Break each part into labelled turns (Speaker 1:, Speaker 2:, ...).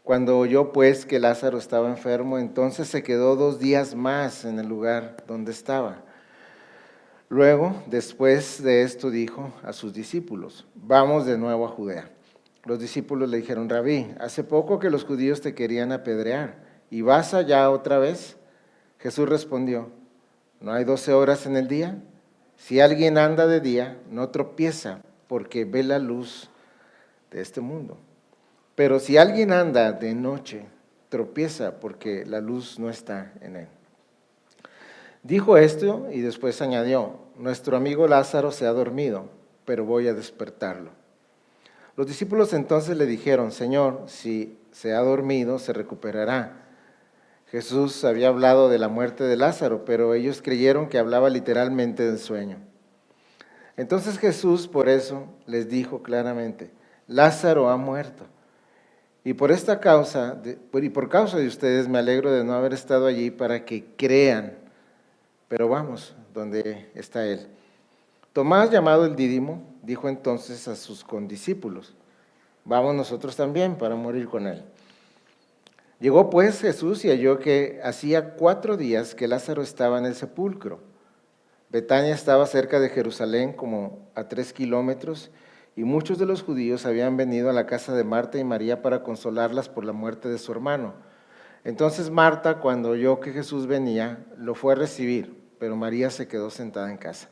Speaker 1: Cuando oyó pues que Lázaro estaba enfermo, entonces se quedó 2 días más en el lugar donde estaba. Luego, después de esto, dijo a sus discípulos: vamos de nuevo a Judea. Los discípulos le dijeron: Rabí, hace poco que los judíos te querían apedrear, ¿y vas allá otra vez? Jesús respondió: ¿no hay 12 horas en el día? Si alguien anda de día, no tropieza, porque ve la luz de este mundo. Pero si alguien anda de noche, tropieza, porque la luz no está en él. Dijo esto y después añadió: nuestro amigo Lázaro se ha dormido, pero voy a despertarlo. Los discípulos entonces le dijeron: Señor, si se ha dormido, se recuperará. Jesús había hablado de la muerte de Lázaro, pero ellos creyeron que hablaba literalmente del sueño. Entonces Jesús por eso les dijo claramente: Lázaro ha muerto. Y por causa de ustedes me alegro de no haber estado allí para que crean. Pero vamos donde está él. Tomás, llamado el Dídimo, dijo entonces a sus condiscípulos: vamos nosotros también para morir con él. Llegó pues Jesús y halló que hacía 4 días que Lázaro estaba en el sepulcro. Betania estaba cerca de Jerusalén, como a 3 kilómetros, y muchos de los judíos habían venido a la casa de Marta y María para consolarlas por la muerte de su hermano. Entonces Marta, cuando oyó que Jesús venía, lo fue a recibir, pero María se quedó sentada en casa.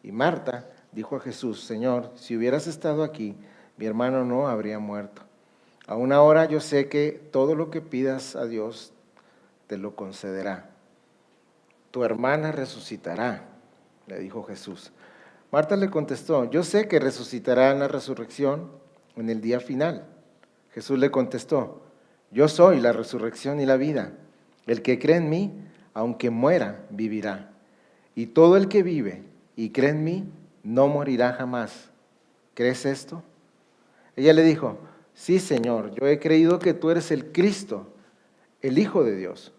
Speaker 1: Y Marta dijo a Jesús: Señor, si hubieras estado aquí, mi hermano no habría muerto. Aún ahora yo sé que todo lo que pidas a Dios te lo concederá. Tu hermana resucitará, le dijo Jesús. Marta le contestó: yo sé que resucitará en la resurrección en el día final. Jesús le contestó: yo soy la resurrección y la vida. El que cree en mí, aunque muera, vivirá. Y todo el que vive y cree en mí, no morirá jamás. ¿Crees esto? Ella le dijo: sí, Señor, yo he creído que tú eres el Cristo, el Hijo de Dios,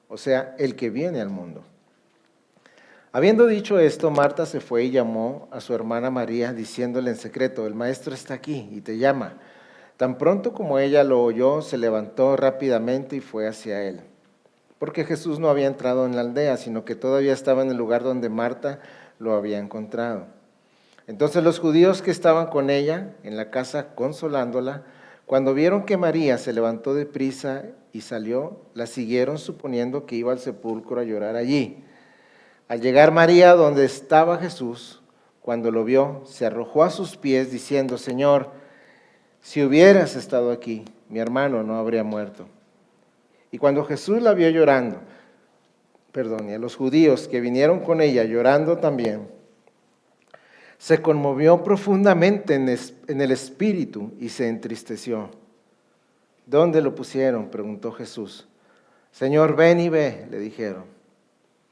Speaker 1: o sea, el que viene al mundo. Habiendo dicho esto, Marta se fue y llamó a su hermana María, diciéndole en secreto: el maestro está aquí y te llama. Tan pronto como ella lo oyó, se levantó rápidamente y fue hacia él. Porque Jesús no había entrado en la aldea, sino que todavía estaba en el lugar donde Marta lo había encontrado. Entonces los judíos que estaban con ella en la casa consolándola, cuando vieron que María se levantó deprisa y salió, la siguieron suponiendo que iba al sepulcro a llorar allí. Al llegar María donde estaba Jesús, cuando lo vio, se arrojó a sus pies diciendo: Señor, si hubieras estado aquí, mi hermano no habría muerto. Y cuando Jesús la vio llorando, y a los judíos que vinieron con ella llorando también, se conmovió profundamente en el espíritu y se entristeció. ¿Dónde lo pusieron?, preguntó Jesús. Señor, ven y ve, le dijeron.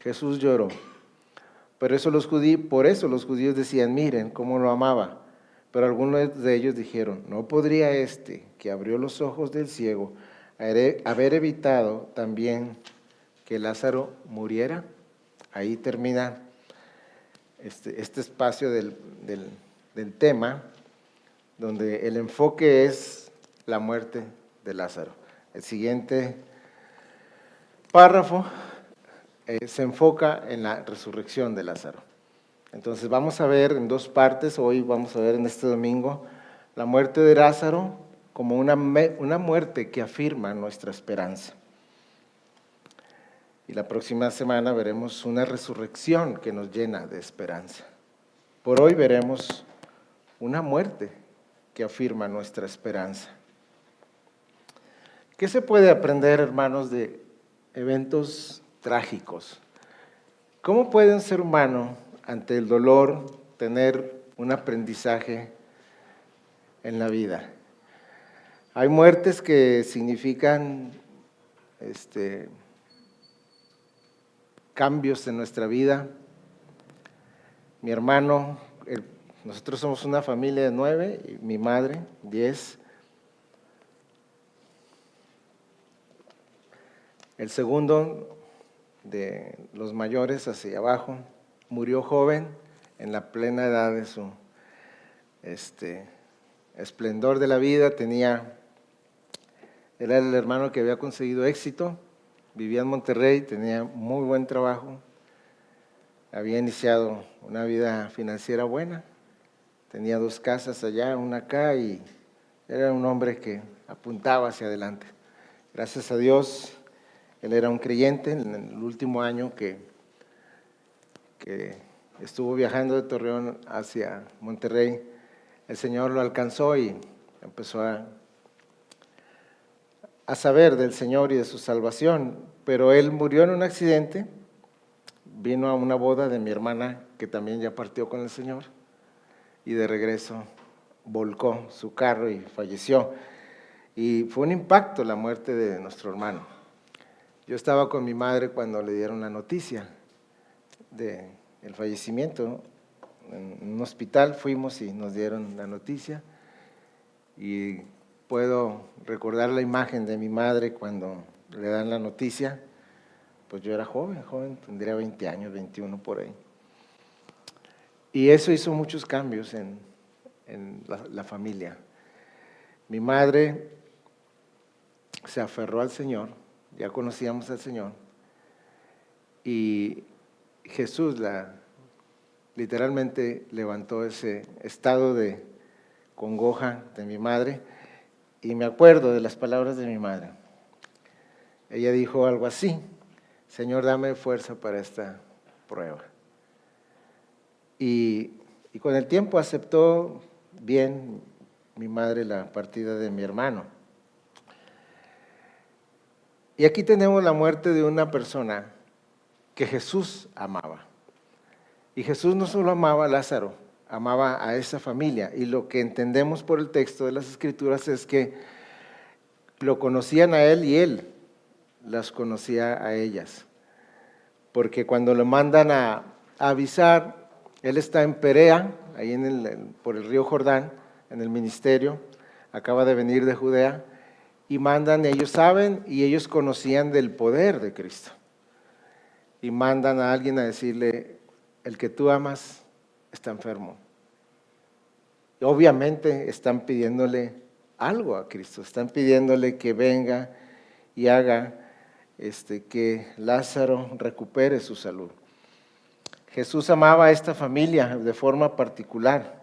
Speaker 1: Jesús lloró. Por eso los judíos decían: miren cómo lo amaba. Pero algunos de ellos dijeron: ¿no podría este, que abrió los ojos del ciego, haber evitado también que Lázaro muriera? Ahí termina este espacio del tema, donde el enfoque es la muerte de Lázaro. El siguiente párrafo se enfoca en la resurrección de Lázaro. Entonces vamos a ver en 2 partes, hoy vamos a ver en este domingo, la muerte de Lázaro como una muerte que afirma nuestra esperanza. Y la próxima semana veremos una resurrección que nos llena de esperanza. Por hoy veremos una muerte que afirma nuestra esperanza. ¿Qué se puede aprender, hermanos, de eventos trágicos? ¿Cómo puede un ser humano, ante el dolor, tener un aprendizaje en la vida? Hay muertes que significan cambios en nuestra vida. Mi hermano, nosotros somos una familia de 9, y mi madre, 10. El segundo de los mayores hacia abajo murió joven, en la plena edad de su esplendor de la vida. Tenía Era el hermano que había conseguido éxito, vivía en Monterrey, tenía muy buen trabajo, había iniciado una vida financiera buena, tenía 2 casas allá, una acá, y era un hombre que apuntaba hacia adelante. Gracias a Dios, él era un creyente. En el último año que estuvo viajando de Torreón hacia Monterrey, el Señor lo alcanzó y empezó a saber del Señor y de su salvación, pero él murió en un accidente, vino a una boda de mi hermana que también ya partió con el Señor y de regreso volcó su carro y falleció. Y fue un impacto la muerte de nuestro hermano. Yo estaba con mi madre cuando le dieron la noticia del fallecimiento. En un hospital fuimos y nos dieron la noticia y puedo recordar la imagen de mi madre cuando le dan la noticia. Pues yo era joven, tendría 20 años, 21 por ahí. Y eso hizo muchos cambios en la familia. Mi madre se aferró al Señor, ya conocíamos al Señor, y Jesús literalmente levantó ese estado de congoja de mi madre, y me acuerdo de las palabras de mi madre. Ella dijo algo así: Señor, dame fuerza para esta prueba. Y con el tiempo aceptó bien mi madre la partida de mi hermano. Y aquí tenemos la muerte de una persona que Jesús amaba. Y Jesús no solo amaba a Lázaro, amaba a esa familia. Y lo que entendemos por el texto de las Escrituras es que lo conocían a él y él las conocía a ellas. Porque cuando lo mandan a avisar, él está en Perea, ahí por el río Jordán, en el ministerio, acaba de venir de Judea, y mandan, ellos saben y ellos conocían del poder de Cristo. Y mandan a alguien a decirle: el que tú amas está enfermo. Y obviamente están pidiéndole algo a Cristo, están pidiéndole que venga y haga que Lázaro recupere su salud. Jesús amaba a esta familia de forma particular,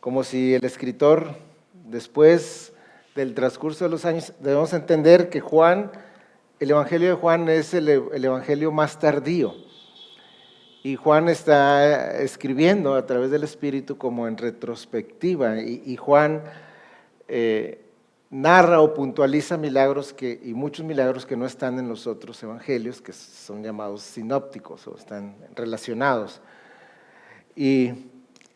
Speaker 1: como si el escritor, después del transcurso de los años, debemos entender que el Evangelio de Juan es el Evangelio más tardío. Y Juan está escribiendo a través del Espíritu como en retrospectiva. Y Juan narra o puntualiza milagros y muchos milagros que no están en los otros evangelios, que son llamados sinópticos o están relacionados. Y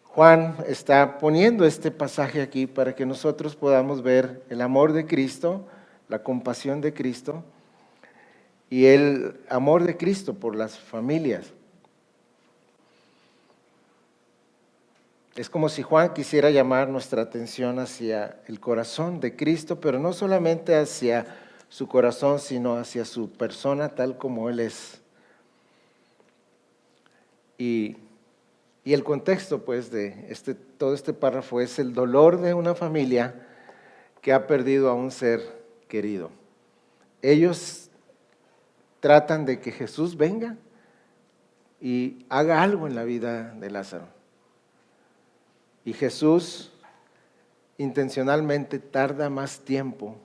Speaker 1: Juan está poniendo este pasaje aquí para que nosotros podamos ver el amor de Cristo, la compasión de Cristo y el amor de Cristo por las familias. Es como si Juan quisiera llamar nuestra atención hacia el corazón de Cristo, pero no solamente hacia su corazón, sino hacia su persona tal como Él es. Y el contexto, pues, de todo este párrafo es el dolor de una familia que ha perdido a un ser querido. Ellos tratan de que Jesús venga y haga algo en la vida de Lázaro. Y Jesús intencionalmente tarda más tiempo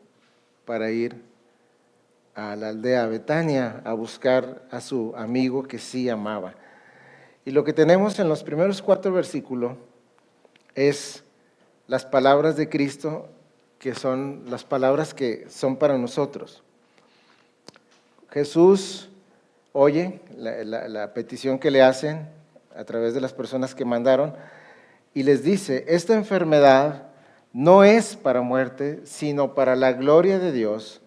Speaker 1: para ir a la aldea Betania a buscar a su amigo que sí amaba. Y lo que tenemos en los primeros 4 versículos es las palabras de Cristo, que son las palabras que son para nosotros. Jesús oye la petición que le hacen a través de las personas que mandaron y les dice: esta enfermedad no es para muerte, sino para la gloria de Dios,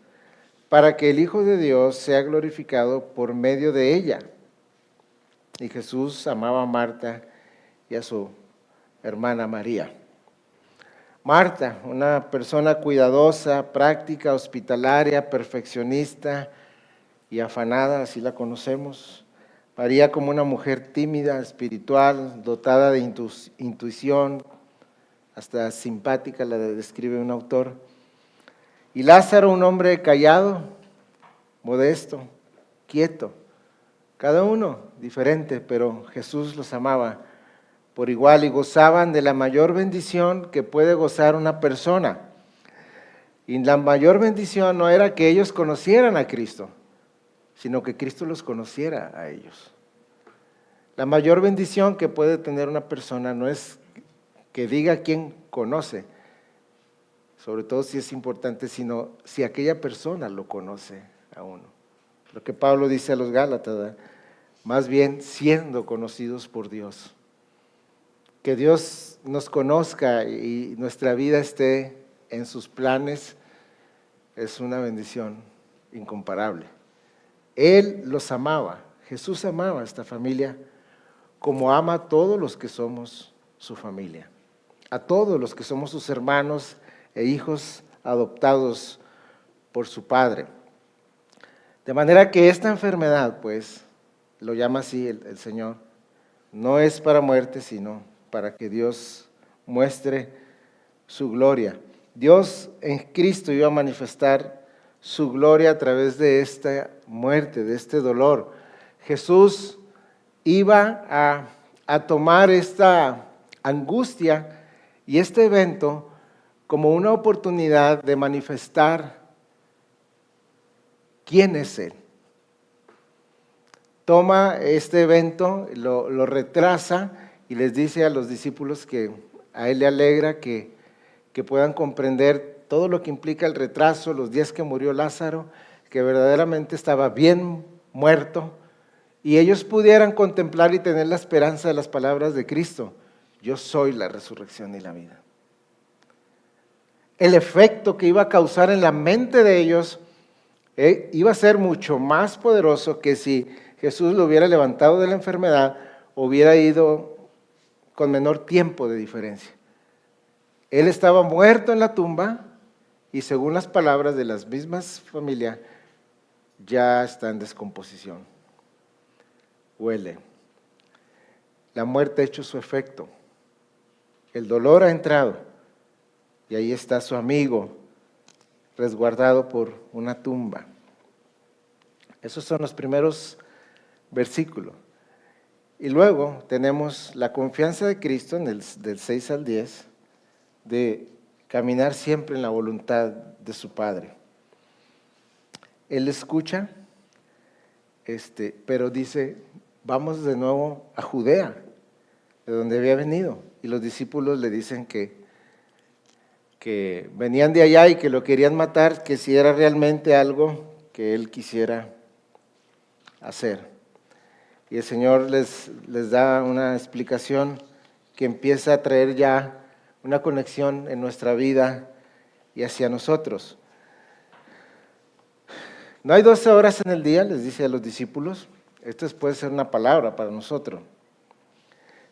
Speaker 1: para que el Hijo de Dios sea glorificado por medio de ella. Y Jesús amaba a Marta y a su hermana María. Marta, una persona cuidadosa, práctica, hospitalaria, perfeccionista y afanada, así la conocemos. María como una mujer tímida, espiritual, dotada de intuición, hasta simpática la describe un autor. Y Lázaro, un hombre callado, modesto, quieto, cada uno diferente, pero Jesús los amaba por igual y gozaban de la mayor bendición que puede gozar una persona. Y la mayor bendición no era que ellos conocieran a Cristo, sino que Cristo los conociera a ellos. La mayor bendición que puede tener una persona no es que diga quién conoce, sobre todo si es importante, sino si aquella persona lo conoce a uno. Lo que Pablo dice a los Gálatas, ¿verdad? Más bien siendo conocidos por Dios. Que Dios nos conozca y nuestra vida esté en sus planes es una bendición incomparable. Él los amaba, Jesús amaba a esta familia como ama a todos los que somos su familia, a todos los que somos sus hermanos e hijos adoptados por su Padre. De manera que esta enfermedad, pues, lo llama así el Señor, no es para muerte, sino para que Dios muestre su gloria. Dios en Cristo iba a manifestar su gloria a través de esta muerte, de este dolor. Jesús iba a tomar esta angustia y este evento como una oportunidad de manifestar quién es Él. Toma este evento, lo retrasa y les dice a los discípulos que a Él le alegra que puedan comprender todo lo que implica el retraso, los días que murió Lázaro, que verdaderamente estaba bien muerto, y ellos pudieran contemplar y tener la esperanza de las palabras de Cristo: yo soy la resurrección y la vida. El efecto que iba a causar en la mente de ellos iba a ser mucho más poderoso que si Jesús lo hubiera levantado de la enfermedad, hubiera ido con menor tiempo de diferencia. Él estaba muerto en la tumba y según las palabras de las mismas familias, ya está en descomposición. Huele. La muerte ha hecho su efecto. El dolor ha entrado y ahí está su amigo resguardado por una tumba. Esos son los primeros versículos. Y luego tenemos la confianza de Cristo del 6 al 10 de caminar siempre en la voluntad de su Padre. Él escucha, pero dice: vamos de nuevo a Judea, de donde había venido. Y los discípulos le dicen que venían de allá y que lo querían matar, que si era realmente algo que él quisiera hacer. Y el Señor les da una explicación que empieza a traer ya una conexión en nuestra vida y hacia nosotros. No hay 12 horas en el día, les dice a los discípulos. Esto puede ser una palabra para nosotros.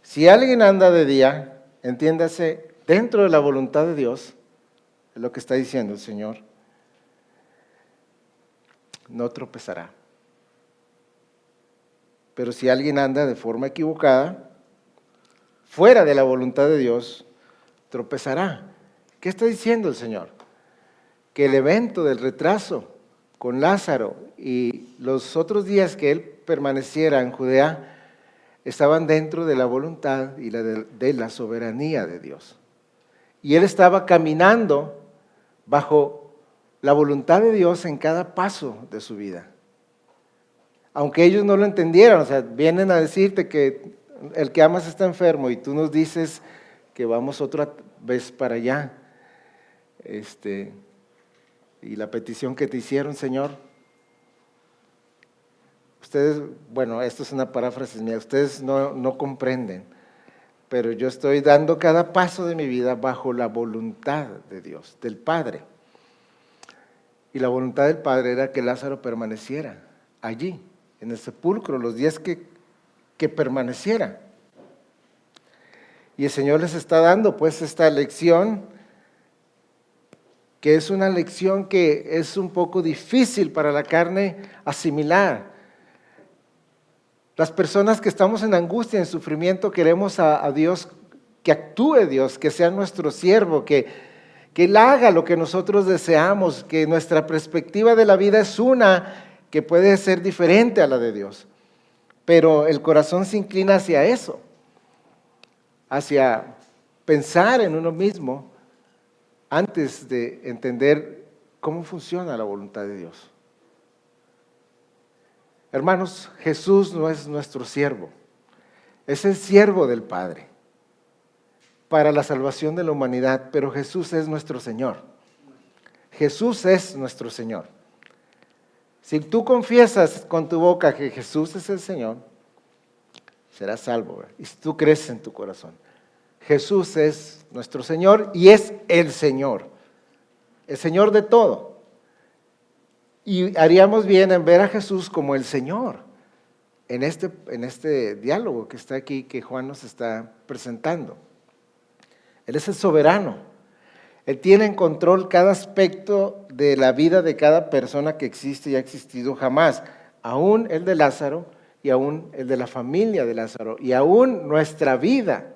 Speaker 1: Si alguien anda de día, entiéndase, dentro de la voluntad de Dios, es lo que está diciendo el Señor, no tropezará. Pero si alguien anda de forma equivocada, fuera de la voluntad de Dios, tropezará. ¿Qué está diciendo el Señor? Que el evento del retraso con Lázaro y los otros días que él permaneciera en Judea estaban dentro de la voluntad y de la soberanía de Dios. Y él estaba caminando bajo la voluntad de Dios en cada paso de su vida. Aunque ellos no lo entendieran, o sea, vienen a decirte que el que amas está enfermo y tú nos dices que vamos otra vez para allá. Y la petición que te hicieron, Señor, ustedes, bueno, esto es una paráfrasis mía, ustedes no comprenden, pero yo estoy dando cada paso de mi vida bajo la voluntad de Dios, del Padre. Y la voluntad del Padre era que Lázaro permaneciera allí, en el sepulcro, los días que permaneciera. Y el Señor les está dando pues esta lección, que es una lección que es un poco difícil para la carne asimilar. Las personas que estamos en angustia, en sufrimiento, queremos a Dios, que actúe Dios, que sea nuestro siervo, que que Él haga lo que nosotros deseamos, que nuestra perspectiva de la vida es una que puede ser diferente a la de Dios. Pero el corazón se inclina hacia eso, hacia pensar en uno mismo antes de entender cómo funciona la voluntad de Dios. Hermanos, Jesús no es nuestro siervo, es el siervo del Padre para la salvación de la humanidad, pero Jesús es nuestro Señor. Jesús es nuestro Señor. Si tú confiesas con tu boca que Jesús es el Señor, serás salvo, ¿verdad? Y si tú crees en tu corazón, Jesús es nuestro Señor y es el Señor de todo. Y haríamos bien en ver a Jesús como el Señor en este diálogo que está aquí, que Juan nos está presentando. Él es el soberano. Él tiene en control cada aspecto de la vida de cada persona que existe y ha existido jamás, aún el de Lázaro y aún el de la familia de Lázaro y aún nuestra vida.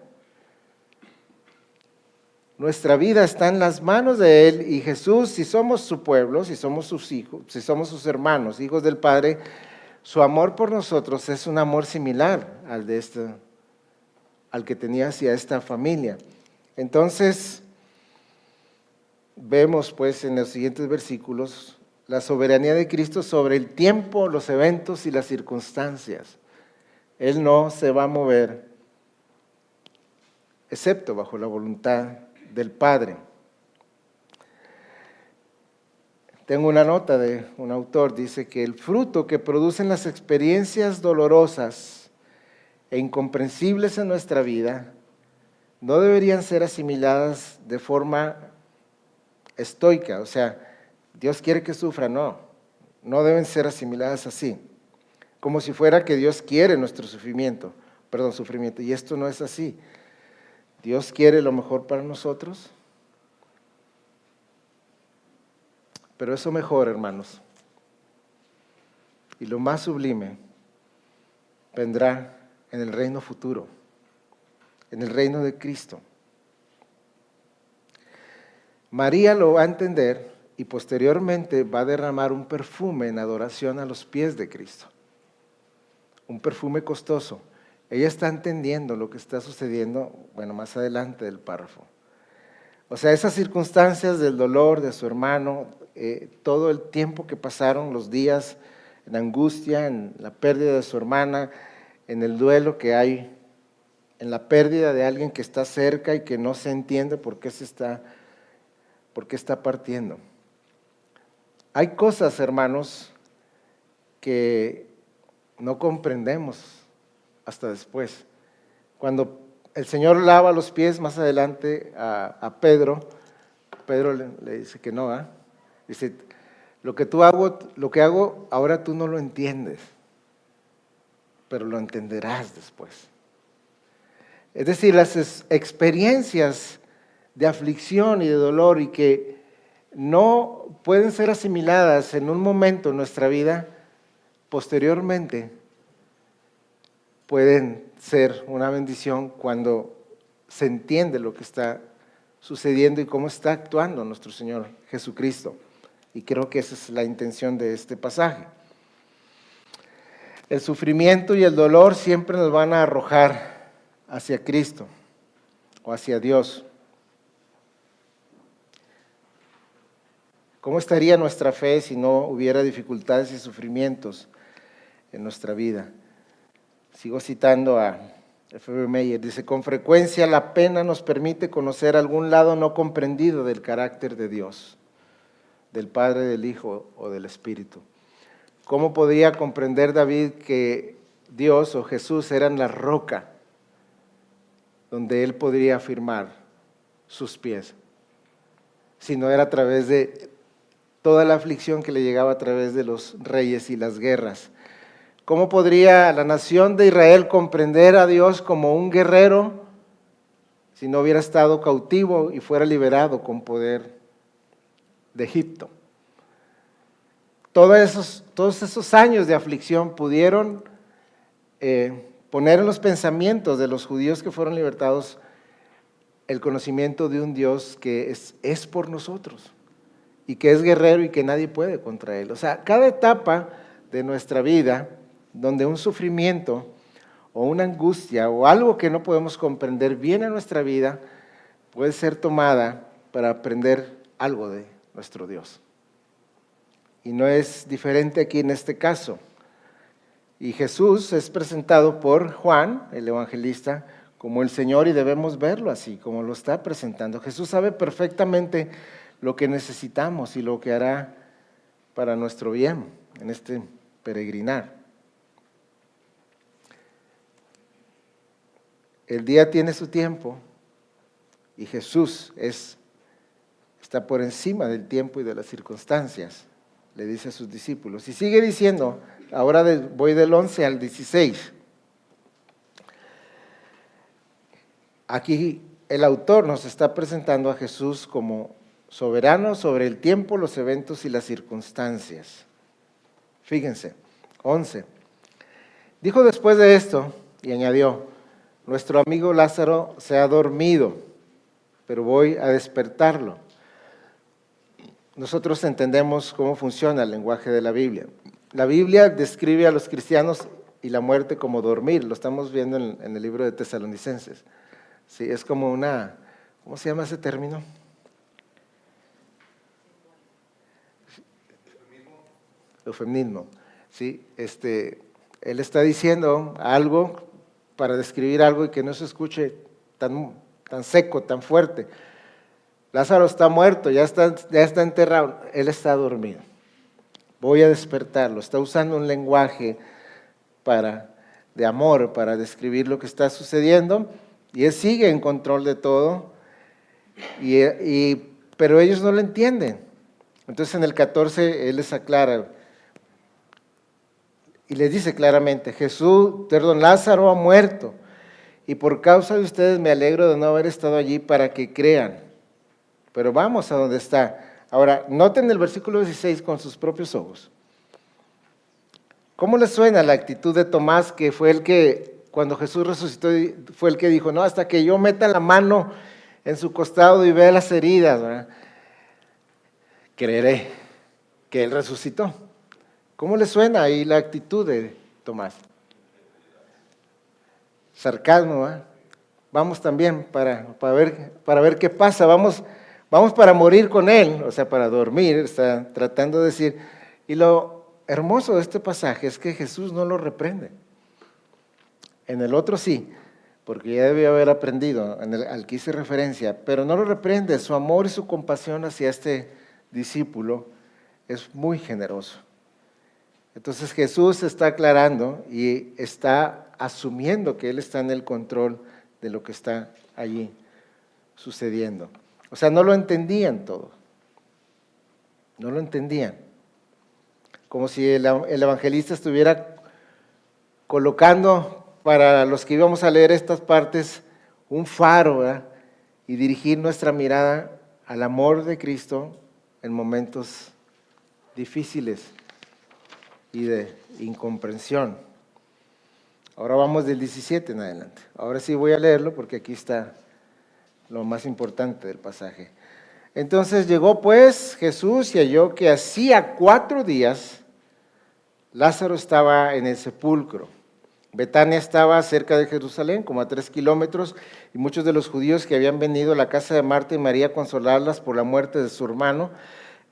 Speaker 1: Nuestra vida está en las manos de Él y Jesús, si somos su pueblo, si somos sus hijos, si somos sus hermanos, hijos del Padre, su amor por nosotros es un amor similar al que tenía hacia esta familia. Entonces, vemos pues en los siguientes versículos la soberanía de Cristo sobre el tiempo, los eventos y las circunstancias. Él no se va a mover excepto bajo la voluntad del Padre. Tengo una nota de un autor, dice que el fruto que producen las experiencias dolorosas e incomprensibles en nuestra vida no deberían ser asimiladas de forma estoica, o sea, Dios quiere que sufra, no deben ser asimiladas así, como si fuera que Dios quiere nuestro sufrimiento, y esto no es así. Dios quiere lo mejor para nosotros, pero eso mejor, hermanos, y lo más sublime vendrá en el reino futuro, en el reino de Cristo. María lo va a entender y posteriormente va a derramar un perfume en adoración a los pies de Cristo, un perfume costoso. Ella está entendiendo lo que está sucediendo, más adelante del párrafo. O sea, esas circunstancias del dolor de su hermano, todo el tiempo que pasaron, los días en angustia, en la pérdida de su hermana, en el duelo que hay, en la pérdida de alguien que está cerca y que no se entiende por qué está partiendo. Hay cosas, hermanos, que no comprendemos hasta después. Cuando el Señor lava los pies más adelante a Pedro, Pedro le dice que no, dice, lo que hago ahora tú no lo entiendes, pero lo entenderás después. Es decir, las experiencias de aflicción y de dolor y que no pueden ser asimiladas en un momento en nuestra vida, posteriormente pueden ser una bendición cuando se entiende lo que está sucediendo y cómo está actuando nuestro Señor Jesucristo. Y creo que esa es la intención de este pasaje. El sufrimiento y el dolor siempre nos van a arrojar hacia Cristo o hacia Dios. ¿Cómo estaría nuestra fe si no hubiera dificultades y sufrimientos en nuestra vida? Sigo citando a F.B. Meyer, dice, con frecuencia la pena nos permite conocer algún lado no comprendido del carácter de Dios, del Padre, del Hijo o del Espíritu. ¿Cómo podía comprender David que Dios o Jesús eran la roca donde él podría afirmar sus pies? Si no era a través de toda la aflicción que le llegaba a través de los reyes y las guerras. ¿Cómo podría la nación de Israel comprender a Dios como un guerrero si no hubiera estado cautivo y fuera liberado con poder de Egipto? Todos esos años de aflicción pudieron poner en los pensamientos de los judíos que fueron libertados el conocimiento de un Dios que es por nosotros y que es guerrero y que nadie puede contra Él. O sea, cada etapa de nuestra vida donde un sufrimiento o una angustia o algo que no podemos comprender viene a nuestra vida, puede ser tomada para aprender algo de nuestro Dios. Y no es diferente aquí en este caso. Y Jesús es presentado por Juan, el evangelista, como el Señor, y debemos verlo así, como lo está presentando. Jesús sabe perfectamente lo que necesitamos y lo que hará para nuestro bien en este peregrinar. El día tiene su tiempo y Jesús está por encima del tiempo y de las circunstancias, le dice a sus discípulos. Y sigue diciendo, ahora voy del 11 al 16. Aquí el autor nos está presentando a Jesús como soberano sobre el tiempo, los eventos y las circunstancias. Fíjense, 11. Dijo después de esto y añadió, nuestro amigo Lázaro se ha dormido, pero voy a despertarlo. Nosotros entendemos cómo funciona el lenguaje de la Biblia. La Biblia describe a los cristianos y la muerte como dormir, lo estamos viendo en el libro de Tesalonicenses. Sí, es como una, ¿cómo se llama ese término? Eufemismo. Sí, él está diciendo algo para describir algo y que no se escuche tan seco, tan fuerte. Lázaro está muerto, ya está enterrado, él está dormido. Voy a despertarlo. Está usando un lenguaje de amor para describir lo que está sucediendo y él sigue en control de todo, pero ellos no lo entienden. Entonces en el 14 él les aclara y les dice claramente, Lázaro ha muerto y por causa de ustedes me alegro de no haber estado allí para que crean. Pero vamos a donde está. Ahora, noten el versículo 16 con sus propios ojos. ¿Cómo les suena la actitud de Tomás, que fue el que, cuando Jesús resucitó, fue el que dijo, no, hasta que yo meta la mano en su costado y vea las heridas, ¿verdad? Creeré que él resucitó? ¿Cómo les suena ahí la actitud de Tomás? Sarcasmo, ¿verdad? Vamos también para ver qué pasa, vamos para morir con él, o sea, para dormir, está tratando de decir. Y lo hermoso de este pasaje es que Jesús no lo reprende. En el otro sí, porque ya debió haber aprendido, al que hice referencia, pero no lo reprende. Su amor y su compasión hacia este discípulo es muy generoso. Entonces Jesús está aclarando y está asumiendo que Él está en el control de lo que está allí sucediendo. O sea, no lo entendían todo. No lo entendían. Como si el evangelista estuviera colocando para los que íbamos a leer estas partes un faro, ¿verdad? Y dirigir nuestra mirada al amor de Cristo en momentos difíciles y de incomprensión. Ahora vamos del 17 en adelante. Ahora sí voy a leerlo porque aquí está lo más importante del pasaje. Entonces llegó pues Jesús y halló que hacía 4 días Lázaro estaba en el sepulcro. Betania estaba cerca de Jerusalén, como a 3 kilómetros, y muchos de los judíos que habían venido a la casa de Marta y María a consolarlas por la muerte de su hermano.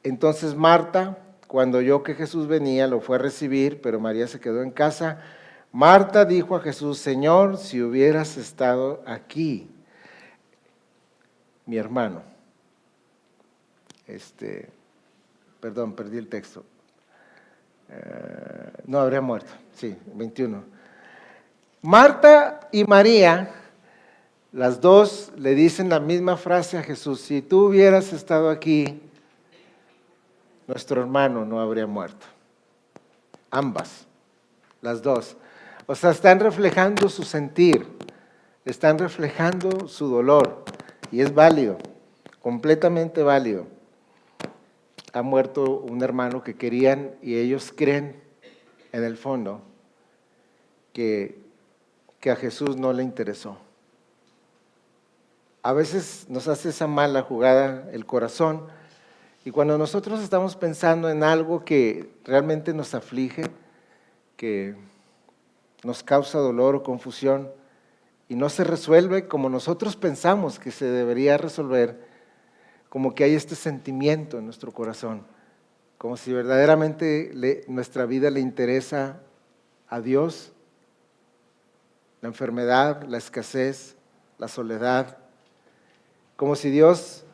Speaker 1: Entonces Marta, cuando oyó que Jesús venía, lo fue a recibir, pero María se quedó en casa. Marta dijo a Jesús, Señor, si hubieras estado aquí, mi hermano. Perdón, perdí el texto. No habría muerto, sí, 21. Marta y María, las dos le dicen la misma frase a Jesús, si tú hubieras estado aquí, nuestro hermano no habría muerto. Ambas, las dos. O sea, están reflejando su sentir, están reflejando su dolor, y es válido, completamente válido. Ha muerto un hermano que querían y ellos creen en el fondo que a Jesús no le interesó. A veces nos hace esa mala jugada el corazón, y cuando nosotros estamos pensando en algo que realmente nos aflige, que nos causa dolor o confusión, y no se resuelve como nosotros pensamos que se debería resolver, como que hay este sentimiento en nuestro corazón, como si verdaderamente nuestra vida le interesa a Dios, la enfermedad, la escasez, la soledad, como si Dios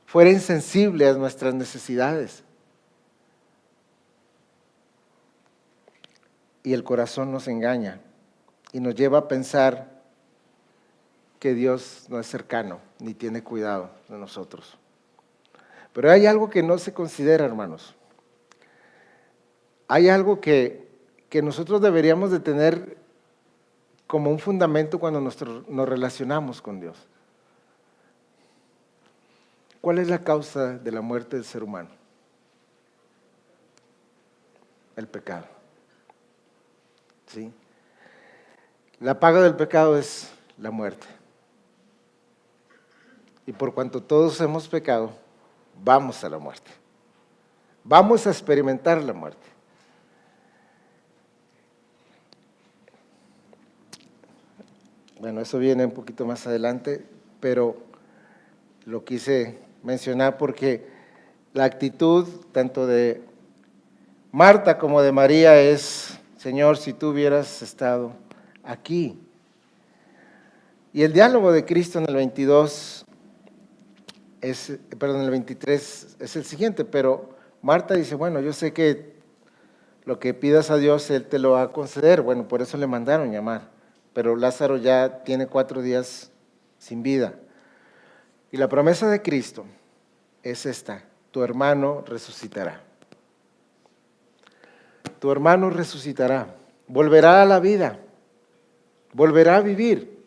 Speaker 1: fuera insensible a nuestras necesidades. Y el corazón nos engaña y nos lleva a pensar que Dios no es cercano ni tiene cuidado de nosotros. Pero hay algo que no se considera, hermanos. Hay algo que nosotros deberíamos de tener como un fundamento cuando nos relacionamos con Dios. ¿Cuál es la causa de la muerte del ser humano? El pecado. ¿Sí? La paga del pecado es la muerte. Y por cuanto todos hemos pecado, vamos a la muerte. Vamos a experimentar la muerte. Bueno, eso viene un poquito más adelante, pero lo quise mencionar porque la actitud tanto de Marta como de María es: Señor, si tú hubieras estado aquí. Y el diálogo de Cristo en el 22 en el 23 es el siguiente, pero Marta dice: bueno, yo sé que lo que pidas a Dios, Él te lo va a conceder. Bueno, por eso le mandaron llamar, pero Lázaro ya tiene 4 días sin vida. Y la promesa de Cristo es esta: tu hermano resucitará. Tu hermano resucitará, volverá a la vida, volverá a vivir,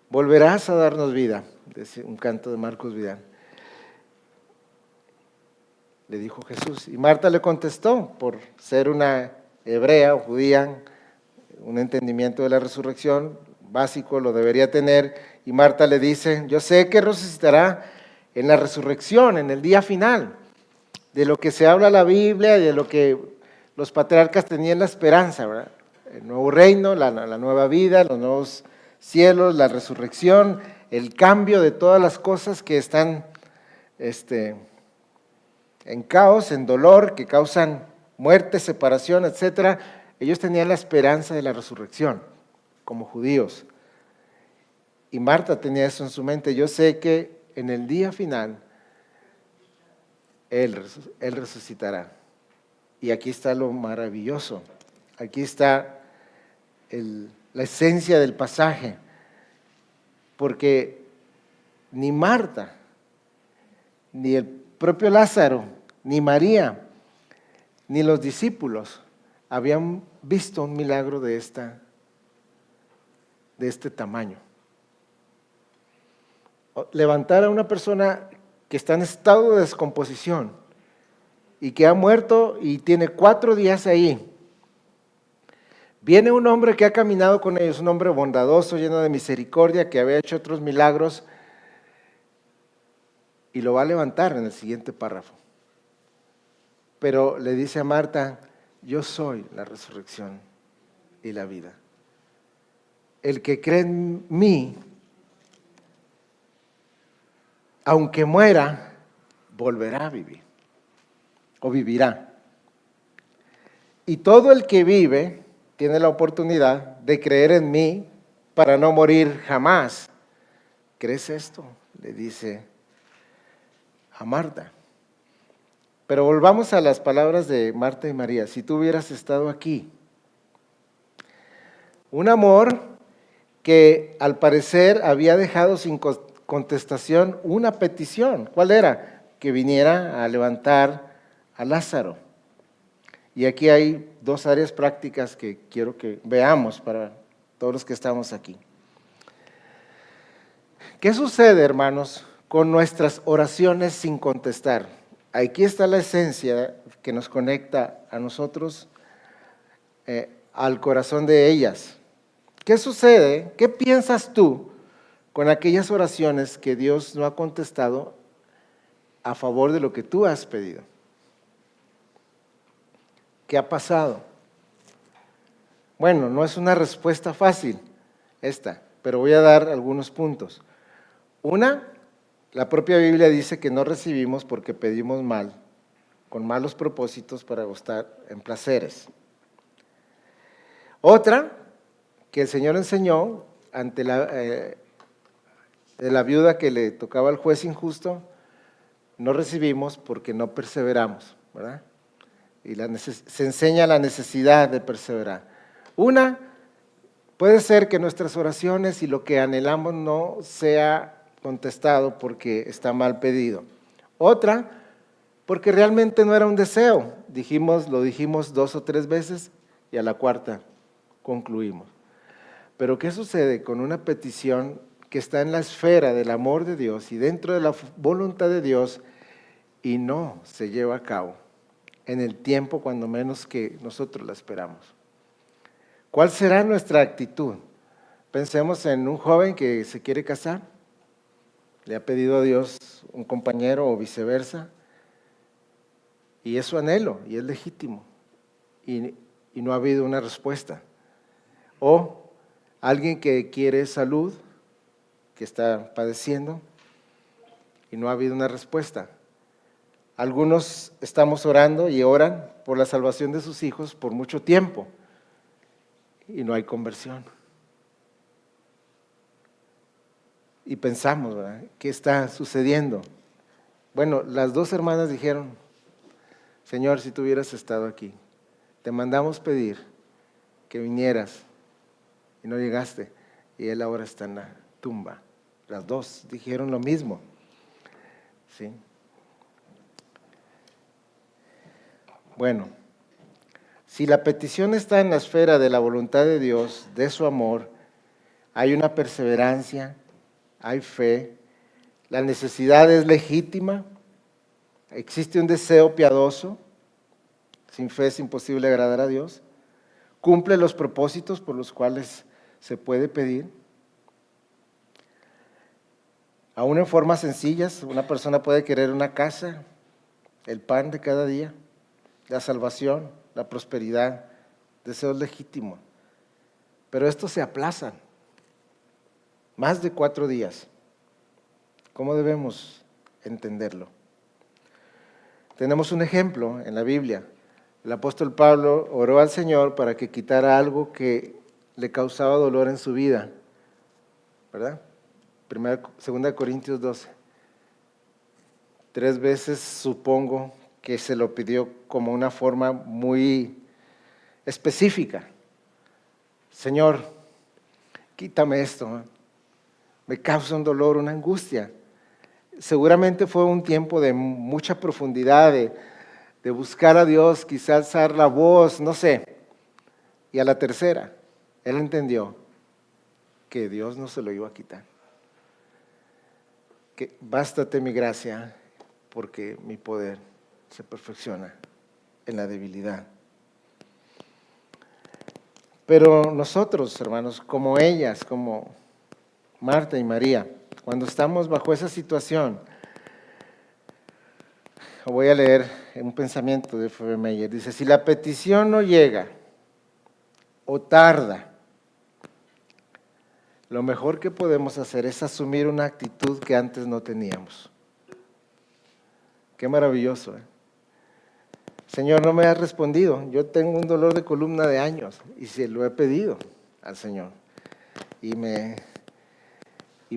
Speaker 1: volverás a darnos vida. Dice un canto de Marcos Vidal. Le dijo Jesús. Y Marta le contestó, por ser una hebrea o judía, un entendimiento de la resurrección básico lo debería tener. Y Marta le dice: yo sé que resucitará en la resurrección, en el día final, de lo que se habla la Biblia y de lo que los patriarcas tenían la esperanza, ¿verdad? El nuevo reino, la nueva vida, los nuevos cielos, la resurrección, el cambio de todas las cosas que están en caos, en dolor, que causan muerte, separación, etc. Ellos tenían la esperanza de la resurrección, como judíos. Y Marta tenía eso en su mente: yo sé que en el día final Él resucitará. Y aquí está lo maravilloso, aquí está la esencia del pasaje, porque ni Marta, ni el propio Lázaro, ni María, ni los discípulos habían visto un milagro de este tamaño. Levantar a una persona que está en estado de descomposición y que ha muerto y tiene 4 días ahí. Viene un hombre que ha caminado con ellos, un hombre bondadoso, lleno de misericordia, que había hecho otros milagros, y lo va a levantar en el siguiente párrafo. Pero le dice a Marta: yo soy la resurrección y la vida. El que cree en mí, aunque muera, volverá a vivir, o vivirá. Y todo el que vive tiene la oportunidad de creer en mí para no morir jamás. ¿Crees esto?, le dice a Marta. Pero volvamos a las palabras de Marta y María: si tú hubieras estado aquí. Un amor que al parecer había dejado sin contestación una petición. ¿Cuál era? Que viniera a levantar a Lázaro. Y aquí hay 2 áreas prácticas que quiero que veamos para todos los que estamos aquí. ¿Qué sucede, hermanos, con nuestras oraciones sin contestar? Aquí está la esencia que nos conecta a nosotros, al corazón de ellas. ¿Qué sucede? ¿Qué piensas tú con aquellas oraciones que Dios no ha contestado a favor de lo que tú has pedido. ¿Qué ha pasado? Bueno, no es una respuesta fácil esta, pero voy a dar algunos puntos. Una, la propia Biblia dice que no recibimos porque pedimos mal, con malos propósitos para gustar en placeres. Otra, que el Señor enseñó ante de la viuda que le tocaba al juez injusto, no recibimos porque no perseveramos, ¿verdad? Y se enseña la necesidad de perseverar. Una, puede ser que nuestras oraciones y lo que anhelamos no sea contestado porque está mal pedido. Otra, porque realmente no era un deseo. Lo dijimos 2 o 3 veces y a la cuarta concluimos. Pero ¿qué sucede con una petición que está en la esfera del amor de Dios y dentro de la voluntad de Dios y no se lleva a cabo en el tiempo cuando menos que nosotros la esperamos? ¿Cuál será nuestra actitud? Pensemos en un joven que se quiere casar, le ha pedido a Dios un compañero o viceversa, y es su anhelo y es legítimo, y no ha habido una respuesta. O alguien que quiere salud, que está padeciendo, y no ha habido una respuesta. Algunos estamos orando y oran por la salvación de sus hijos por mucho tiempo, y no hay conversión. Y pensamos, ¿verdad?, ¿qué está sucediendo? Bueno, las 2 hermanas dijeron: Señor, si tú hubieras estado aquí, te mandamos pedir que vinieras y no llegaste, y él ahora está en la tumba. Las 2 dijeron lo mismo, ¿sí? Bueno, si la petición está en la esfera de la voluntad de Dios, de su amor, hay una perseverancia, hay fe, la necesidad es legítima, existe un deseo piadoso, sin fe es imposible agradar a Dios, cumple los propósitos por los cuales se puede pedir. Aún en formas sencillas, una persona puede querer una casa, el pan de cada día, la salvación, la prosperidad, deseos legítimos. Pero estos se aplazan más de 4 días. ¿Cómo debemos entenderlo? Tenemos un ejemplo en la Biblia. El apóstol Pablo oró al Señor para que quitara algo que le causaba dolor en su vida, ¿verdad? 2 Corintios 12. 3 veces supongo que se lo pidió como una forma muy específica. Señor, quítame esto, me causa un dolor, una angustia. Seguramente fue un tiempo de mucha profundidad, de buscar a Dios, quizás alzar la voz, no sé. Y a la tercera, él entendió que Dios no se lo iba a quitar. Que bástate mi gracia, porque mi poder se perfecciona en la debilidad. Pero nosotros, hermanos, como ellas, como Marta y María, cuando estamos bajo esa situación, voy a leer un pensamiento de F. B. Meyer, dice: si la petición no llega o tarda, lo mejor que podemos hacer es asumir una actitud que antes no teníamos. Qué maravilloso, ¿eh? Señor, no me has respondido. Yo tengo un dolor de columna de años y se lo he pedido al Señor. Y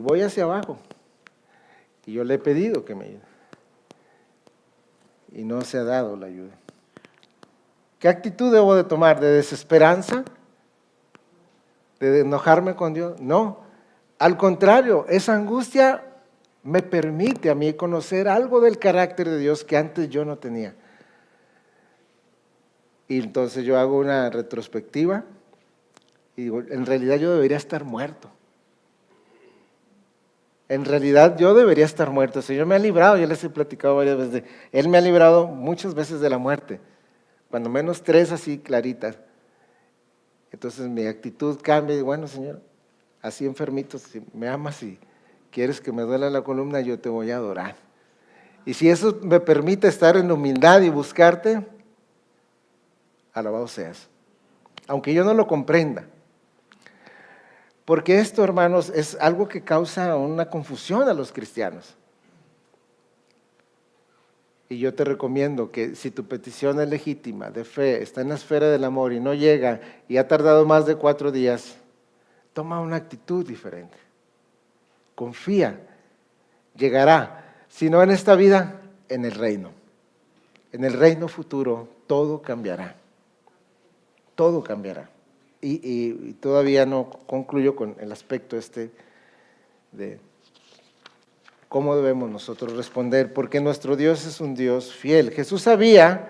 Speaker 1: voy hacia abajo. Y yo le he pedido que me ayude. Y no se ha dado la ayuda. ¿Qué actitud debo de tomar? ¿De desesperanza? ¿De enojarme con Dios? No. Al contrario, esa angustia me permite a mí conocer algo del carácter de Dios que antes yo no tenía. Y entonces yo hago una retrospectiva y digo, en realidad yo debería estar muerto. En realidad yo debería estar muerto. El Señor me ha librado, yo les he platicado varias veces. Él me ha librado muchas veces de la muerte, cuando menos 3 así claritas. Entonces mi actitud cambia y digo, bueno, Señor, así enfermito, si me amas y quieres que me duela la columna, yo te voy a adorar. Y si eso me permite estar en humildad y buscarte, alabado seas. Aunque yo no lo comprenda. Porque esto, hermanos, es algo que causa una confusión a los cristianos. Y yo te recomiendo que si tu petición es legítima, de fe, está en la esfera del amor y no llega y ha tardado más de 4 días, toma una actitud diferente. Confía, llegará. Si no en esta vida, en el reino. En el reino futuro todo cambiará. Todo cambiará. Y todavía no concluyo con el aspecto de cómo debemos nosotros responder, porque nuestro Dios es un Dios fiel. Jesús sabía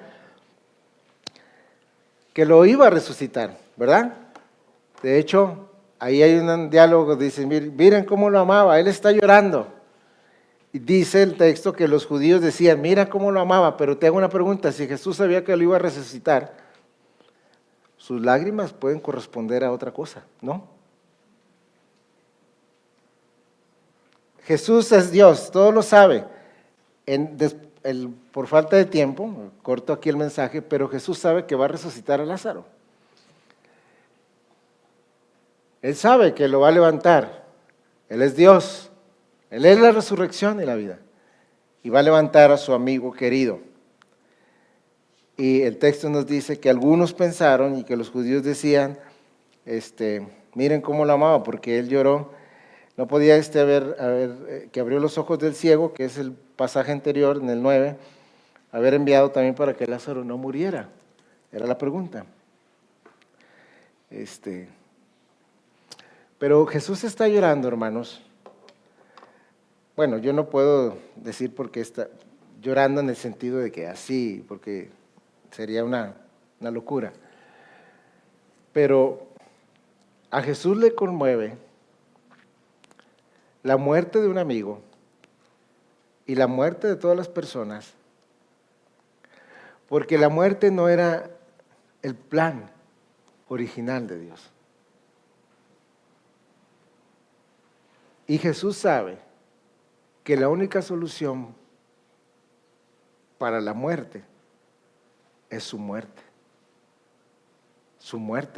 Speaker 1: que lo iba a resucitar, ¿verdad? De hecho, ahí hay un diálogo, dice, miren cómo lo amaba, él está llorando. Y dice el texto que los judíos decían, mira cómo lo amaba, pero te hago una pregunta, si Jesús sabía que lo iba a resucitar, sus lágrimas pueden corresponder a otra cosa, ¿no? Jesús es Dios, todo lo sabe. Por falta de tiempo, corto aquí el mensaje, pero Jesús sabe que va a resucitar a Lázaro. Él sabe que lo va a levantar. Él es Dios. Él es la resurrección y la vida. Y va a levantar a su amigo querido. Y el texto nos dice que algunos pensaron y que los judíos decían, miren cómo lo amaba, porque él lloró. No podía que abrió los ojos del ciego, que es el pasaje anterior, en el 9, haber enviado también para que Lázaro no muriera. Era la pregunta. Pero Jesús está llorando, hermanos. Bueno, yo no puedo decir por qué está llorando en el sentido de que así, porque sería una locura. Pero a Jesús le conmueve la muerte de un amigo y la muerte de todas las personas, porque la muerte no era el plan original de Dios. Y Jesús sabe que la única solución para la muerte es su muerte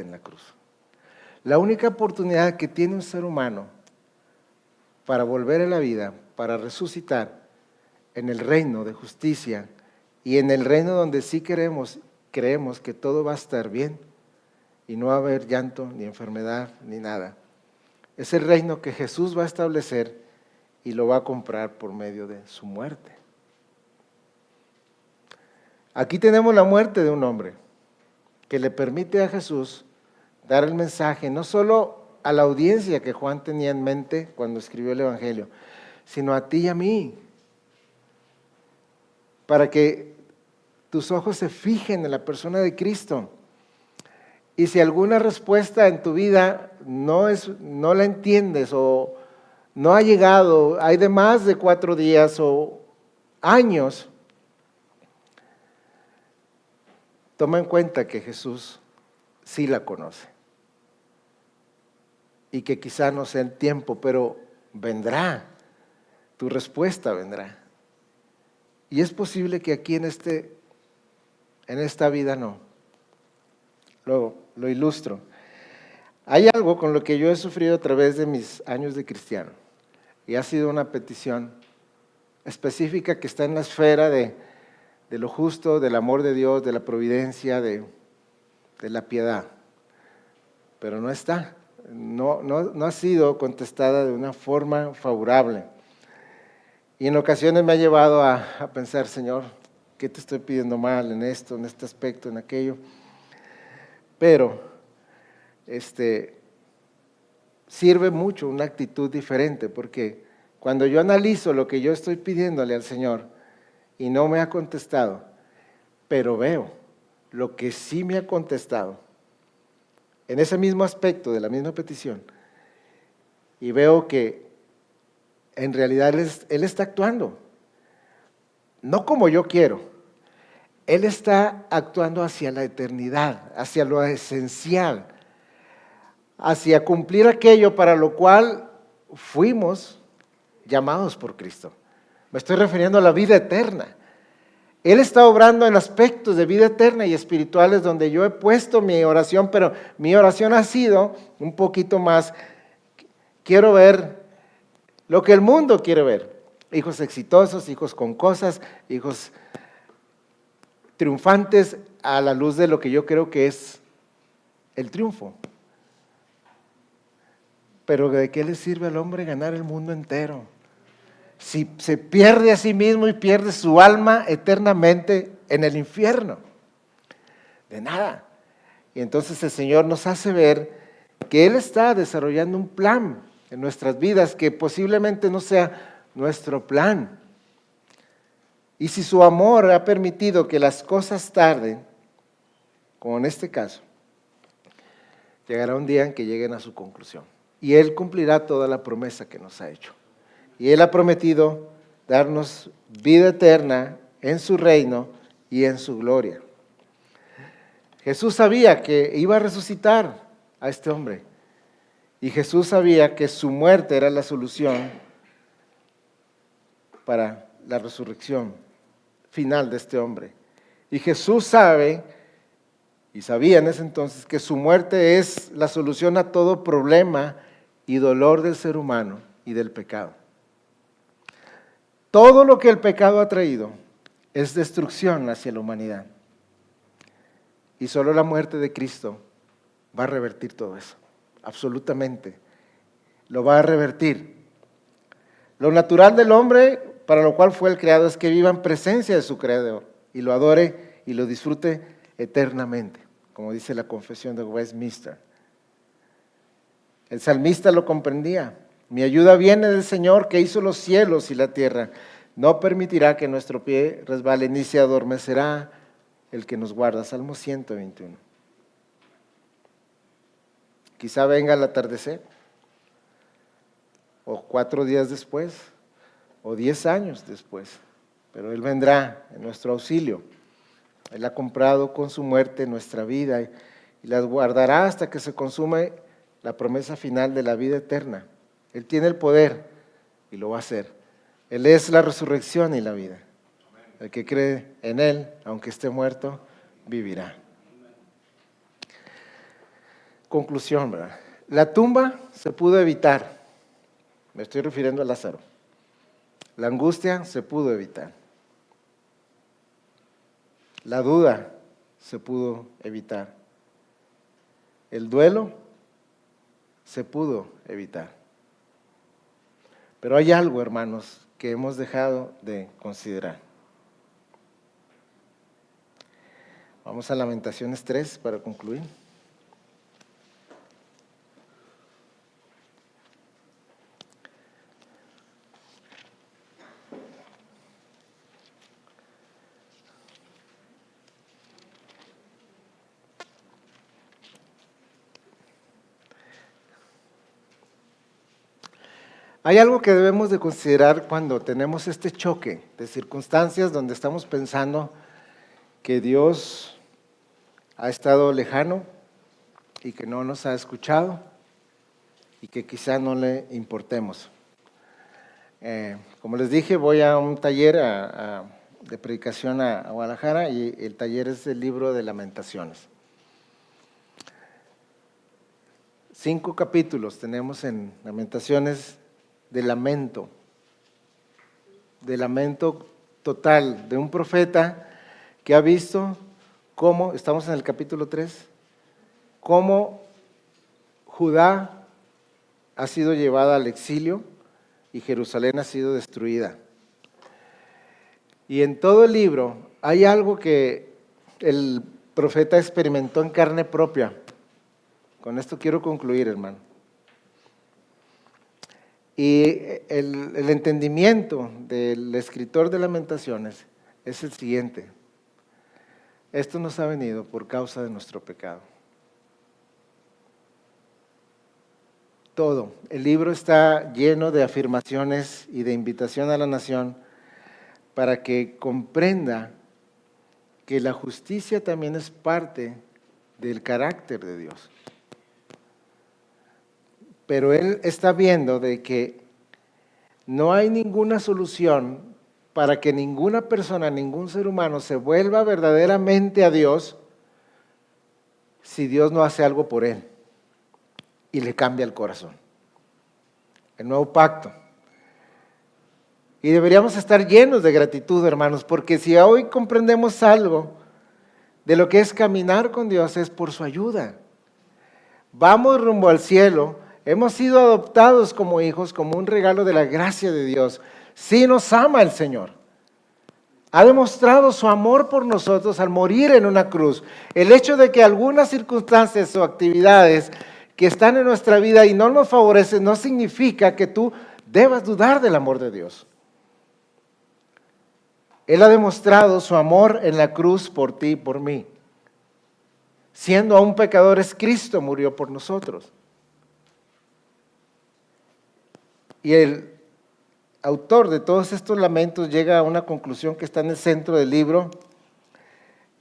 Speaker 1: en la cruz. La única oportunidad que tiene un ser humano para volver a la vida, para resucitar en el reino de justicia y en el reino donde sí creemos que todo va a estar bien y no va a haber llanto, ni enfermedad, ni nada. Es el reino que Jesús va a establecer y lo va a comprar por medio de su muerte. Aquí tenemos la muerte de un hombre que le permite a Jesús dar el mensaje, no solo a la audiencia que Juan tenía en mente cuando escribió el Evangelio, sino a ti y a mí, para que tus ojos se fijen en la persona de Cristo. Y si alguna respuesta en tu vida no la entiendes o no ha llegado, hay de más de 4 días o años, toma en cuenta que Jesús sí la conoce. Y que quizá no sea el tiempo, pero vendrá, tu respuesta vendrá. Y es posible que aquí en esta vida no. Lo ilustro. Hay algo con lo que yo he sufrido a través de mis años de cristiano. Y ha sido una petición específica que está en la esfera de lo justo, del amor de Dios, de la providencia, de la piedad. Pero no está. No ha sido contestada de una forma favorable. Y en ocasiones me ha llevado a pensar, Señor, ¿qué te estoy pidiendo mal en esto, en este aspecto, en aquello? Pero sirve mucho una actitud diferente, porque cuando yo analizo lo que yo estoy pidiéndole al Señor y no me ha contestado, pero veo lo que sí me ha contestado, en ese mismo aspecto de la misma petición, y veo que en realidad Él está actuando, no como yo quiero, Él está actuando hacia la eternidad, hacia lo esencial, hacia cumplir aquello para lo cual fuimos llamados por Cristo. Me estoy refiriendo a la vida eterna. Él está obrando en aspectos de vida eterna y espirituales donde yo he puesto mi oración, pero mi oración ha sido un poquito más, quiero ver lo que el mundo quiere ver. Hijos exitosos, hijos con cosas, hijos triunfantes a la luz de lo que yo creo que es el triunfo. Pero ¿de qué le sirve al hombre ganar el mundo entero si se pierde a sí mismo y pierde su alma eternamente en el infierno? De nada. Y entonces el Señor nos hace ver que Él está desarrollando un plan en nuestras vidas que posiblemente no sea nuestro plan. Y si su amor ha permitido que las cosas tarden, como en este caso, llegará un día en que lleguen a su conclusión. Y Él cumplirá toda la promesa que nos ha hecho. Y Él ha prometido darnos vida eterna en su reino y en su gloria. Jesús sabía que iba a resucitar a este hombre. Y Jesús sabía que su muerte era la solución para la resurrección final de este hombre. Y Jesús sabe, y sabía en ese entonces, que su muerte es la solución a todo problema y dolor del ser humano y del pecado. Todo lo que el pecado ha traído es destrucción hacia la humanidad. Y solo la muerte de Cristo va a revertir todo eso, absolutamente. Lo va a revertir. Lo natural del hombre, para lo cual fue el creado, es que viva en presencia de su Creador y lo adore y lo disfrute eternamente, como dice la Confesión de Westminster. El salmista lo comprendía. Mi ayuda viene del Señor que hizo los cielos y la tierra. No permitirá que nuestro pie resbale, ni se adormecerá el que nos guarda. Salmo 121. Quizá venga el atardecer, o 4 días después, o 10 años después, pero Él vendrá en nuestro auxilio. Él ha comprado con su muerte nuestra vida y las guardará hasta que se consume la promesa final de la vida eterna. Él tiene el poder y lo va a hacer. Él es la resurrección y la vida. El que cree en Él, aunque esté muerto, vivirá. Conclusión, ¿verdad? La tumba se pudo evitar. Me estoy refiriendo a Lázaro. La angustia se pudo evitar. La duda se pudo evitar. El duelo se pudo evitar. Pero hay algo, hermanos, que hemos dejado de considerar. Vamos a Lamentaciones 3 para concluir. Hay algo que debemos de considerar cuando tenemos este choque de circunstancias donde estamos pensando que Dios ha estado lejano y que no nos ha escuchado y que quizá no le importemos. Como les dije, voy a un taller de predicación a Guadalajara y el taller es el libro de Lamentaciones. 5 capítulos tenemos en Lamentaciones de lamento total de un profeta que ha visto cómo, estamos en el capítulo 3, cómo Judá ha sido llevada al exilio y Jerusalén ha sido destruida. Y en todo el libro hay algo que el profeta experimentó en carne propia. Con esto quiero concluir, hermano. Y el entendimiento del escritor de Lamentaciones es el siguiente. Esto nos ha venido por causa de nuestro pecado. Todo. El libro está lleno de afirmaciones y de invitación a la nación para que comprenda que la justicia también es parte del carácter de Dios. Pero él está viendo de que No hay ninguna solución para que ninguna persona, ningún ser humano se vuelva verdaderamente a Dios si Dios no hace algo por él y le cambia el corazón. El nuevo pacto. Y deberíamos estar llenos de gratitud, hermanos, porque si hoy comprendemos algo de lo que es caminar con Dios, es por su ayuda. Vamos rumbo al cielo, hemos sido adoptados como hijos, como un regalo de la gracia de Dios. Sí nos ama el Señor. Ha demostrado su amor por nosotros al morir en una cruz. El hecho de que algunas circunstancias o actividades que están en nuestra vida y no nos favorecen, no significa que tú debas dudar del amor de Dios. Él ha demostrado su amor en la cruz por ti y por mí. Siendo aún pecadores, Cristo murió por nosotros. Y el autor de todos estos lamentos llega a una conclusión que está en el centro del libro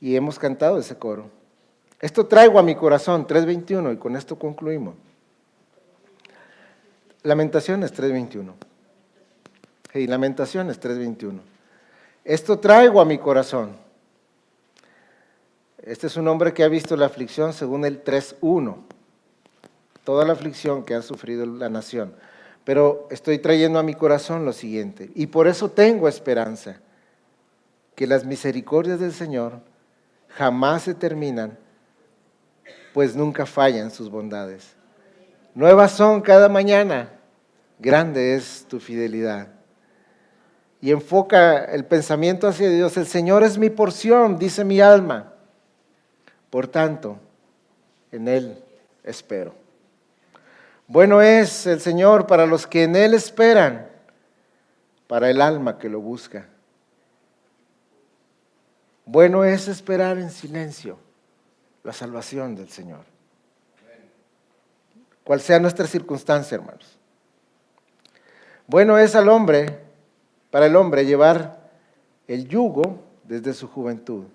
Speaker 1: y hemos cantado ese coro. Esto traigo a mi corazón, 3:21, y con esto concluimos. Lamentaciones 3:21. Sí, Lamentaciones 3:21. Esto traigo a mi corazón. Este es un hombre que ha visto la aflicción según el 3:1. Toda la aflicción que ha sufrido la nación. Pero estoy trayendo a mi corazón lo siguiente. Y por eso tengo esperanza. Que las misericordias del Señor jamás se terminan, pues nunca fallan sus bondades. Nuevas son cada mañana. Grande es tu fidelidad. Y enfoca el pensamiento hacia Dios. El Señor es mi porción, dice mi alma. Por tanto, en Él espero. Bueno es el Señor para los que en Él esperan, para el alma que lo busca. Bueno es esperar en silencio la salvación del Señor. Cual sea nuestra circunstancia, hermanos. Bueno es para el hombre llevar el yugo desde su juventud,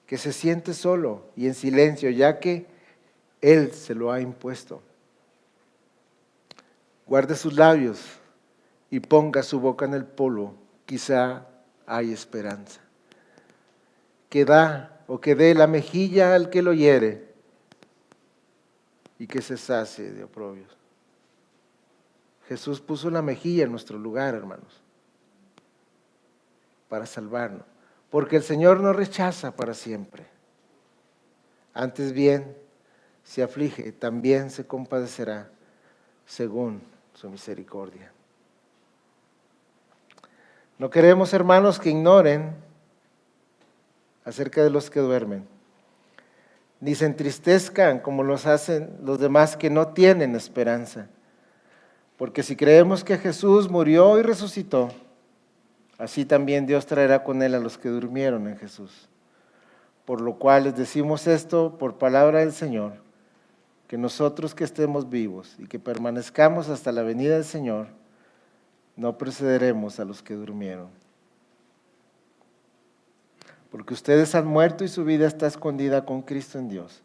Speaker 1: que se siente solo y en silencio, ya que Él se lo ha impuesto. Guarde sus labios y ponga su boca en el polvo, quizá hay esperanza. Que dé la mejilla al que lo hiere y que se sacie de oprobios. Jesús puso la mejilla en nuestro lugar, hermanos, para salvarnos, porque el Señor no rechaza para siempre. Antes bien, si aflige, también se compadecerá según su misericordia. No queremos, hermanos, que ignoren acerca de los que duermen, ni se entristezcan como los hacen los demás que no tienen esperanza. Porque si creemos que Jesús murió y resucitó, así también Dios traerá con Él a los que durmieron en Jesús. Por lo cual les decimos esto por palabra del Señor, que nosotros que estemos vivos y que permanezcamos hasta la venida del Señor, no precederemos a los que durmieron. Porque ustedes han muerto y su vida está escondida con Cristo en Dios.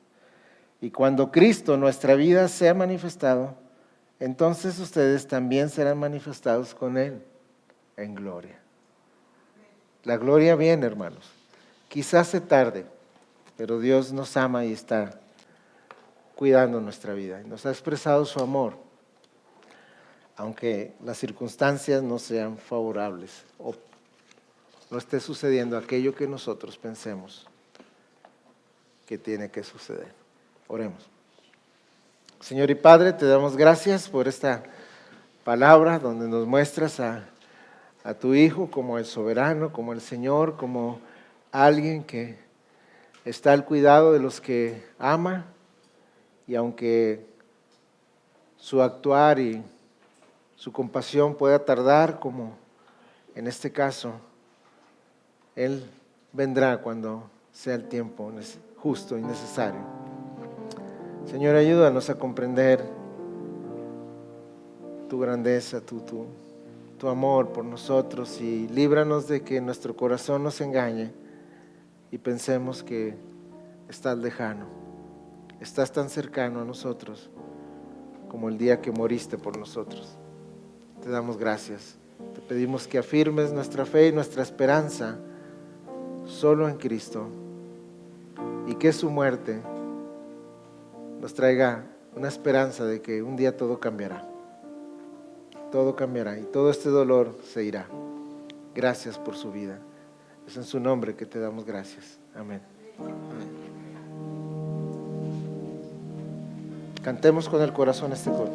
Speaker 1: Y cuando Cristo, nuestra vida, sea manifestado, entonces ustedes también serán manifestados con Él en gloria. La gloria viene, hermanos. Quizás se tarde, pero Dios nos ama y está cuidando nuestra vida. Y nos ha expresado su amor, aunque las circunstancias no sean favorables o no esté sucediendo aquello que nosotros pensemos que tiene que suceder. Oremos. Señor y Padre, te damos gracias por esta palabra donde nos muestras a tu Hijo como el soberano, como el Señor, como alguien que está al cuidado de los que ama, y aunque su actuar y su compasión pueda tardar, como en este caso, Él vendrá cuando sea el tiempo justo y necesario. Señor, ayúdanos a comprender tu grandeza, tu amor por nosotros, y líbranos de que nuestro corazón nos engañe y pensemos que estás lejano. Estás tan cercano a nosotros como el día que moriste por nosotros. te damos gracias. Te pedimos que afirmes nuestra fe y nuestra esperanza solo en Cristo, y que su muerte nos traiga una esperanza de que un día todo cambiará y todo este dolor se irá. Gracias por su vida. Es en su nombre que te damos gracias. Amén. Cantemos con el corazón este coro.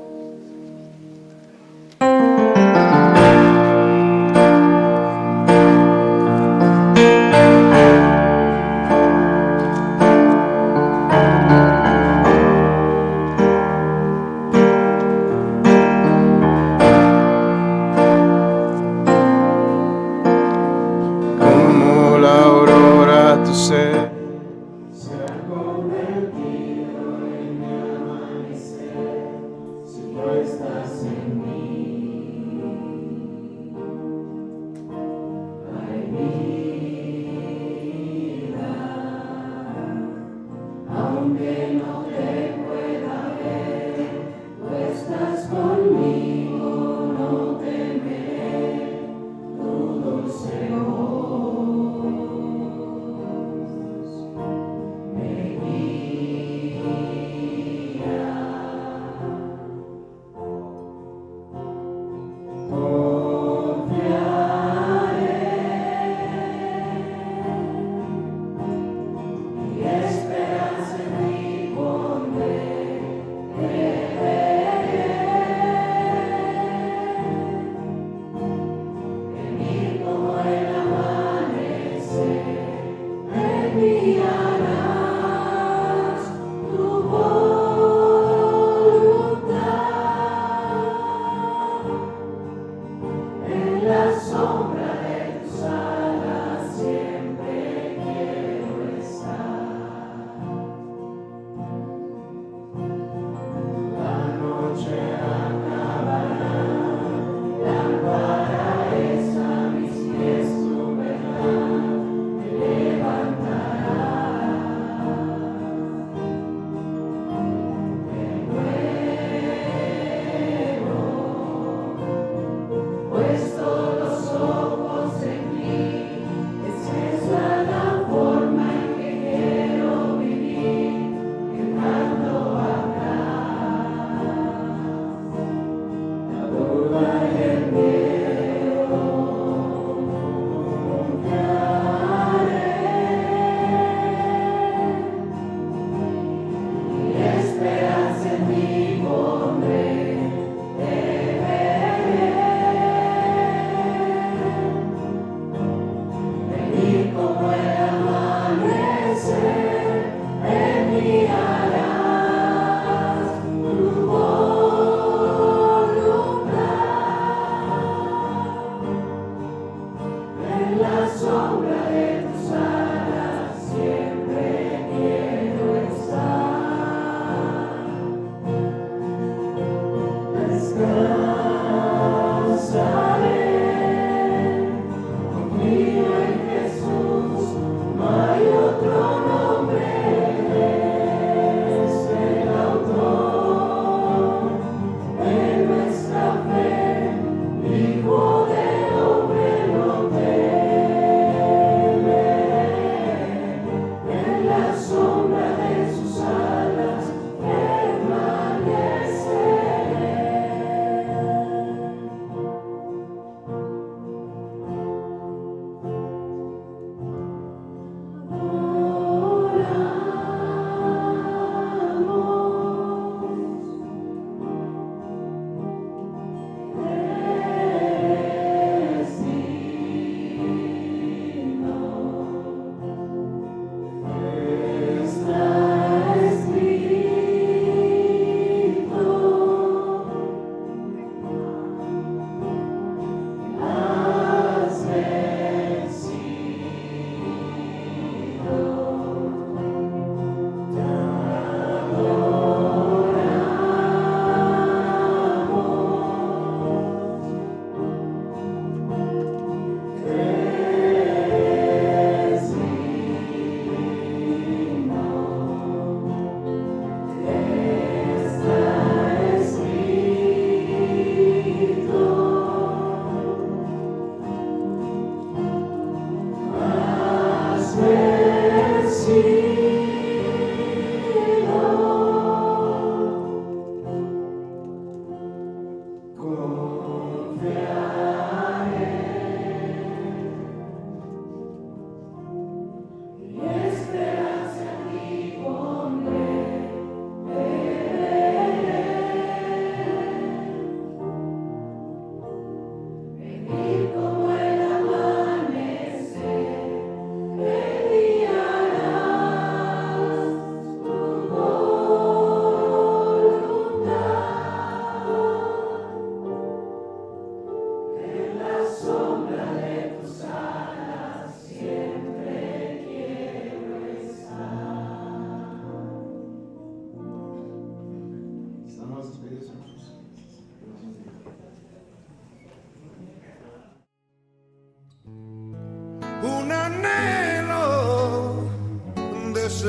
Speaker 2: Como la aurora tu ser
Speaker 3: Esperanza en mi corazón.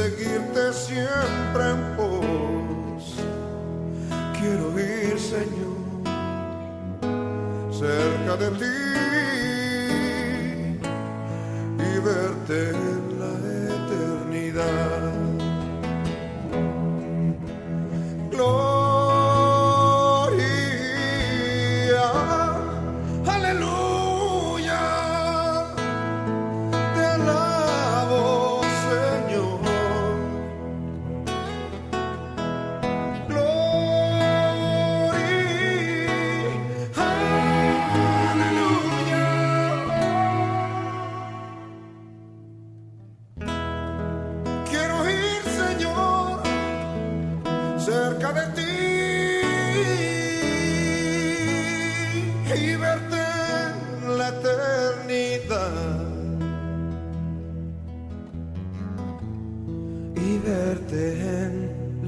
Speaker 3: seguirte siempre en pos. Quiero ir, Señor, cerca de ti y verte en la eternidad. Gloria, aleluya, te alabo, Señor. Gloria, aleluya. Quiero ir, Señor, cerca de ti y verte en la eternidad, y verte en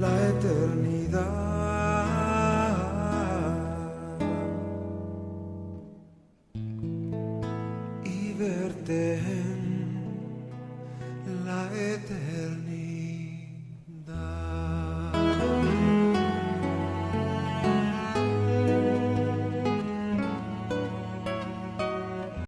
Speaker 3: la eternidad, y verte en